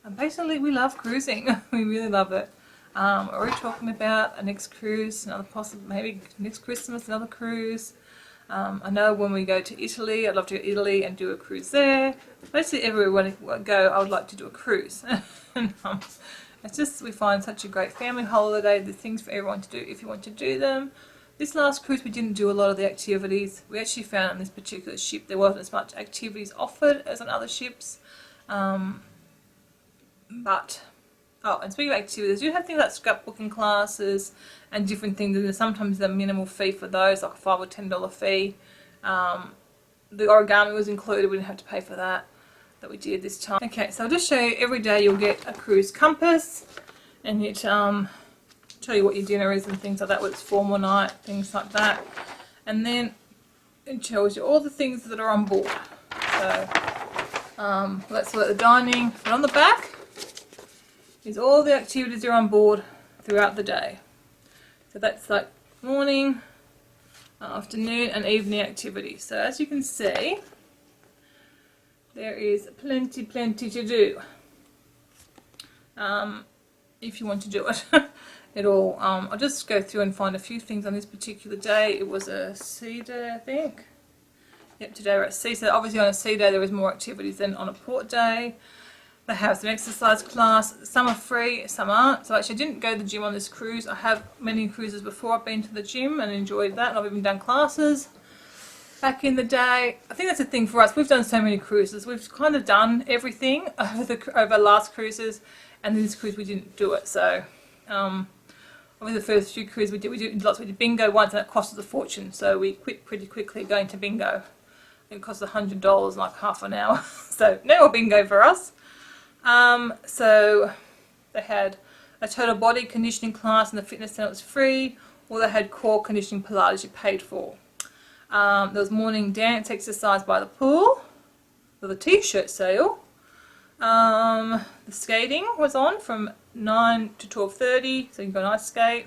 And basically, we love cruising. We really love it. We're already talking about a next cruise, another possible, maybe next Christmas, another cruise. I know when we go to Italy, I'd love to go to Italy and do a cruise there. Basically, everywhere we go, I would like to do a cruise. And, it's just, we find such a great family holiday. There's things for everyone to do if you want to do them. This last cruise, we didn't do a lot of the activities. We actually found on this particular ship there wasn't as much activities offered as on other ships. And speaking of activities, you have things like scrapbooking classes and different things, and there's sometimes a minimal fee for those, like a $5 or $10 fee. The origami was included, we didn't have to pay for that we did this time. Okay, so I'll just show you, every day you'll get a cruise compass, and it tell you what your dinner is and things like that, what it's formal night, things like that. And then it tells you all the things that are on board. So let's look at the dining, but on the back, is all the activities are on board throughout the day. So that's like morning, afternoon and evening activities. So as you can see, there is plenty to do if you want to do it at all. I'll just go through and find a few things on this particular day. It was a sea day, I think. Yep, today we're at sea. So obviously on a sea day there is more activities than on a port day. They have some exercise class. Some are free, some aren't. So actually I didn't go to the gym on this cruise. I have many cruises before. I've been to the gym and enjoyed that, and I've even done classes back in the day. I think that's the thing for us. We've done so many cruises. We've kind of done everything over last cruises, and this cruise we didn't do it. So obviously the first few cruises we did lots. We did bingo once, and it cost us a fortune. So we quit pretty quickly going to bingo. It cost $100 like half an hour. So no more bingo for us. So they had a total body conditioning class, and the fitness center was free, or they had core conditioning Pilates you paid for. There was morning dance exercise by the pool, with a t-shirt sale. The skating was on from 9 to 12:30, so you can go and ice skate.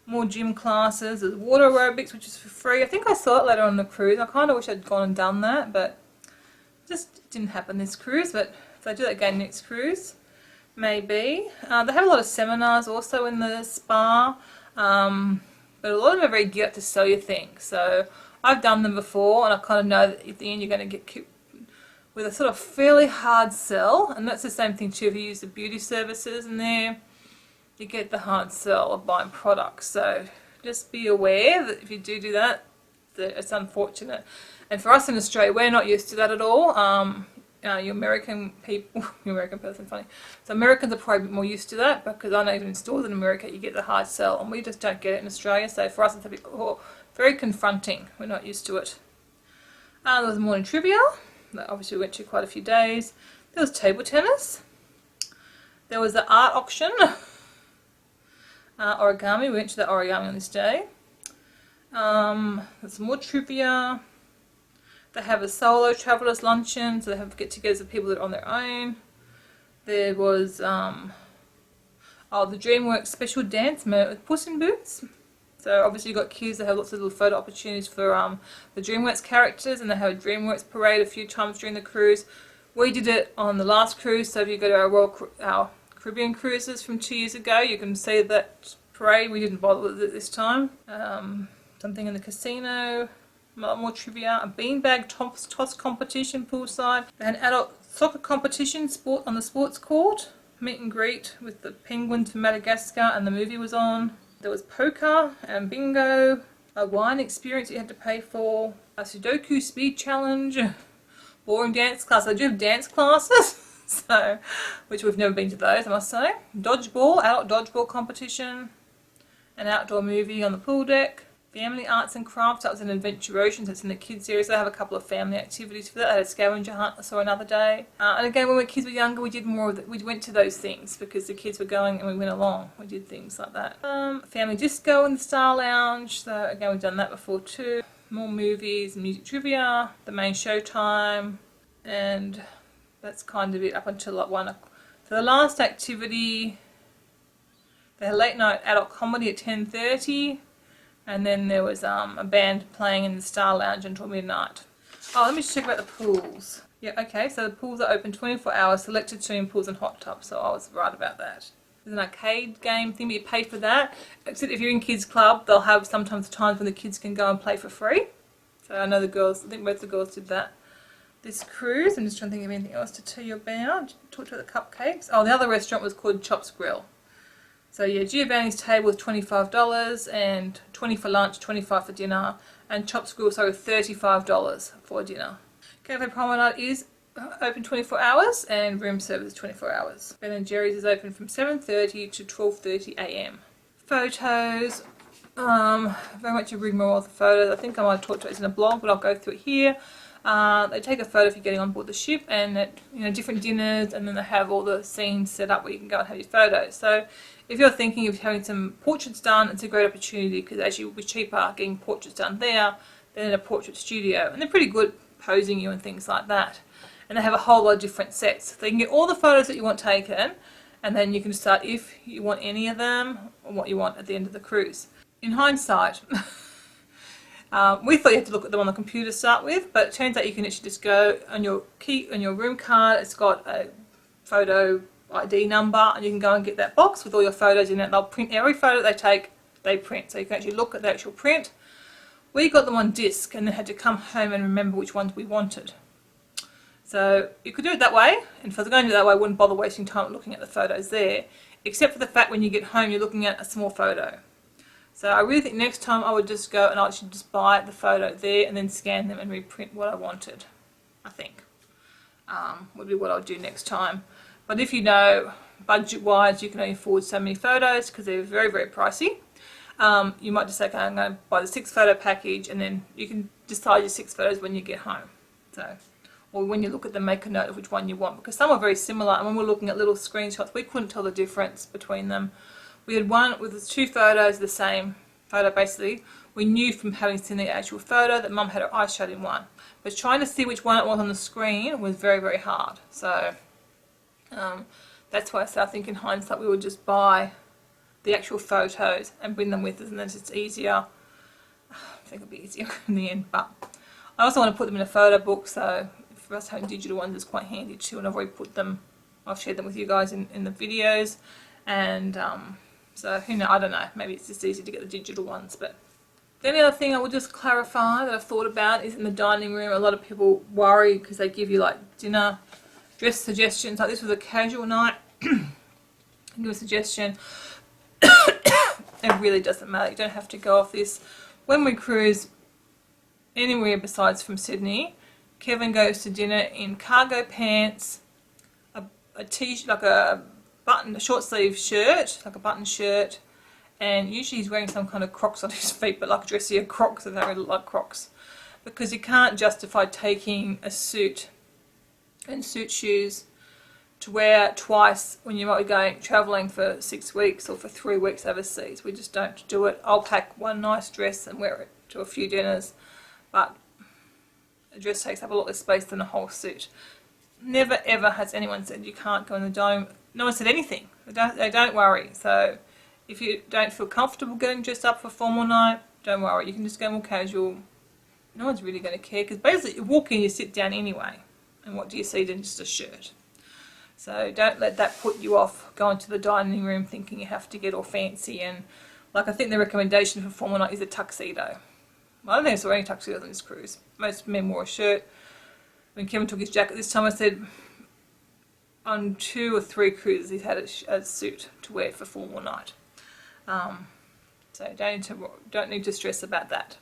More gym classes. There's water aerobics, which is for free. I think I saw it later on the cruise. I kind of wish I'd gone and done that, but it just didn't happen this cruise. But if I do that again next cruise, maybe. They have a lot of seminars also in the spa, but a lot of them are very geared up to sell you things. So I've done them before, and I kind of know that at the end you're going to get with a sort of fairly hard sell, and that's the same thing too if you use the beauty services in there. You get the hard sell of buying products. So just be aware that if you do that, that it's unfortunate. And for us in Australia, we're not used to that at all. You American people, you American person, funny. So Americans are probably a bit more used to that, because I know even in stores in America you get the hard sell, and we just don't get it in Australia. So for us it's a bit very confronting. We're not used to it. There was morning trivia that obviously we went to quite a few days. There was table tennis. There was the art auction. Origami, we went to the origami on this day. There's more trivia. They have a solo travellers luncheon, so they have get-togethers of people that are on their own. There was the DreamWorks special dance with Puss in Boots. So obviously you've got kids that have lots of little photo opportunities for the DreamWorks characters, and they have a DreamWorks parade a few times during the cruise. We did it on the last cruise, so if you go to our Caribbean cruises from 2 years ago, you can see that parade. We didn't bother with it this time. Something in the casino, a lot more trivia, a beanbag toss competition poolside, an adult soccer competition on the sports court, meet and greet with the penguins from Madagascar, and the movie was on. There was poker and bingo, a wine experience you had to pay for, a Sudoku speed challenge, boring dance class. They do have dance classes. So, which we've never been to those, I must say. Dodgeball, adult dodgeball competition, an outdoor movie on the pool deck, family arts and crafts. That was an Adventure Ocean, so it's in the kids area. So they have a couple of family activities for that. They had a scavenger hunt I saw another day. And again, when our kids were younger, we did more of we went to those things because the kids were going and we went along. We did things like that. Family disco in the Star Lounge. So again, we've done that before too. More movies, music trivia, the main show time, and that's kind of it up until like 1 o'clock. So the last activity, they had late night adult comedy at 10:30, and then there was a band playing in the Star Lounge until midnight. Oh, let me just check about the pools. Yeah, okay, so the pools are open 24 hours, selected swimming pools and hot tubs, so I was right about that. There's an arcade game thing, but you pay for that. Except if you're in kids club, they'll have sometimes times when the kids can go and play for free. So I know the girls, I think both the girls did that this cruise. I'm just trying to think of anything else to tell you about. Talked about the cupcakes. Oh, the other restaurant was called Chops Grill. So yeah, Giovanni's table was $25 and $20 for lunch, $25 for dinner, and Chops Grill, so $35 for dinner. Cafe Promenade is open 24 hours and room service 24 hours. Ben & Jerry's is open from 7:30 to 12:30 a.m. Photos. Very much a rigmarole of the photos. I think I might talk to it in a blog, but I'll go through it here. They take a photo if you're getting on board the ship, and at different dinners, and then they have all the scenes set up where you can go and have your photos. So if you're thinking of having some portraits done, it's a great opportunity, because actually it will be cheaper getting portraits done there than in a portrait studio, and they're pretty good posing you and things like that. And they have a whole lot of different sets. So you can get all the photos that you want taken, and then you can decide if you want any of them or what you want at the end of the cruise. In hindsight, we thought you had to look at them on the computer to start with, but it turns out you can actually just go on your room card. It's got a photo ID number, and you can go and get that box with all your photos in it. They'll print every photo they take, they print, so you can actually look at the actual print. We got them on disc and then had to come home and remember which ones we wanted. So you could do it that way, and if I was going to do it that way, I wouldn't bother wasting time looking at the photos there, except for the fact when you get home you're looking at a small photo. So I really think next time I would just go and I should just buy the photo there and then scan them and reprint what I wanted, I think. Would be what I'll do next time. But if you know, budget-wise, you can only afford so many photos because they're very, very pricey. You might just say, okay, I'm going to buy the 6 photo package, and then you can decide your 6 photos when you get home. So, or when you look at them, make a note of which one you want, because some are very similar, and when we're looking at little screenshots, we couldn't tell the difference between them. We had one with 2 photos, the same photo basically. We knew from having seen the actual photo that Mum had her eyes shut in one. But trying to see which one it was on the screen was very, very hard. So that's why I started thinking in hindsight we would just buy the actual photos and bring them with us, and then it's easier. I think it'll be easier in the end, but I also want to put them in a photo book, so for us having digital ones is quite handy too, and I've already put them, I've shared them with you guys in the videos, and so who knows, I don't know, maybe it's just easy to get the digital ones. But the only other thing I would just clarify that I've thought about is in the dining room. A lot of people worry because they give you like dinner dress suggestions, like this was a casual night. Give a suggestion. It really doesn't matter, you don't have to go off this. When we cruise anywhere besides from Sydney, Kevin goes to dinner in cargo pants, a t-shirt, like a short sleeve shirt, like a button shirt, and usually he's wearing some kind of Crocs on his feet, but like dressier Crocs, if they really look like Crocs, because you can't justify taking a suit and suit shoes to wear twice when you might be going travelling for 6 weeks or for 3 weeks overseas. We just don't do it. I'll pack one nice dress and wear it to a few dinners, but a dress takes up a lot less space than a whole suit. Never ever has anyone said you can't go in the dome. No one said anything. They don't worry. So if you don't feel comfortable getting dressed up for a formal night, don't worry. You can just go more casual. No one's really going to care, because basically you walk in, you sit down anyway, and what do you see then? Just a shirt. So don't let that put you off going to the dining room thinking you have to get all fancy. And like, I think the recommendation for formal night is a tuxedo. Well, I don't think I saw any tuxedos on this cruise. Most men wore a shirt. When Kevin took his jacket this time, I said on 2 or 3 cruises he's had a suit to wear for formal night. So don't need to stress about that.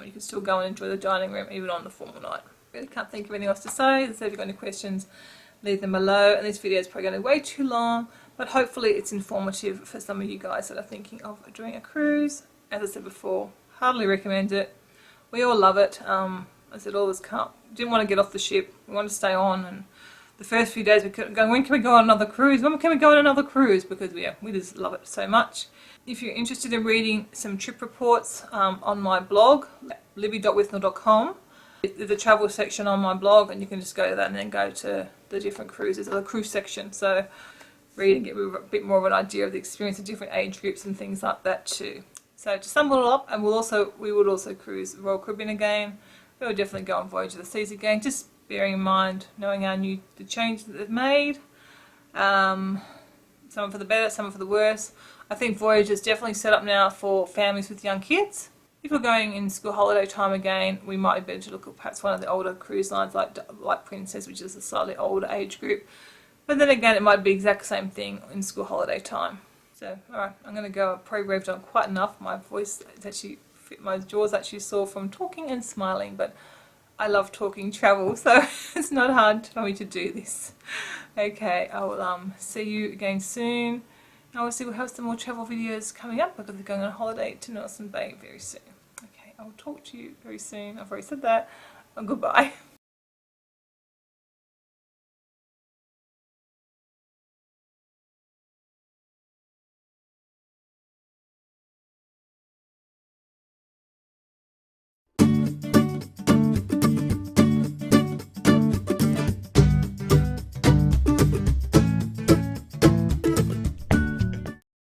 You can still go and enjoy the dining room even on the formal night. Really can't think of anything else to say. So if you've got any questions, leave them below. And this video is probably going to be way too long, but hopefully it's informative for some of you guys that are thinking of doing a cruise. As I said before, hardly recommend it. We all love it. I said always didn't want to get off the ship. We wanted to stay on, and the first few days we kept going, when can we go on another cruise? When can we go on another cruise? Because we just love it so much. If you're interested in reading some trip reports on my blog, libby.withnell.com, there's a travel section on my blog, and you can just go to that and then go to the different cruises, or the cruise section. So read and get a bit more of an idea of the experience of different age groups and things like that too. So to sum it all up, and we would also cruise Royal Caribbean again. We would definitely go on Voyager the Seas again, just bearing in mind, knowing the change that they've made. Some for the better, some for the worse. I think Voyager is definitely set up now for families with young kids. If we're going in school holiday time again, we might be better to look at perhaps one of the older cruise lines like Princess, which is a slightly older age group. But then again, it might be the exact same thing in school holiday time. So, alright, I'm going to go. I've probably raved on quite enough. My voice is actually, my jaw's actually sore from talking and smiling, but I love talking travel, so it's not hard for me to do this. Okay, I will see you again soon. Obviously we'll have some more travel videos coming up because we're going on holiday to Nelson Bay very soon. Okay, I will talk to you very soon. I've already said that. Goodbye.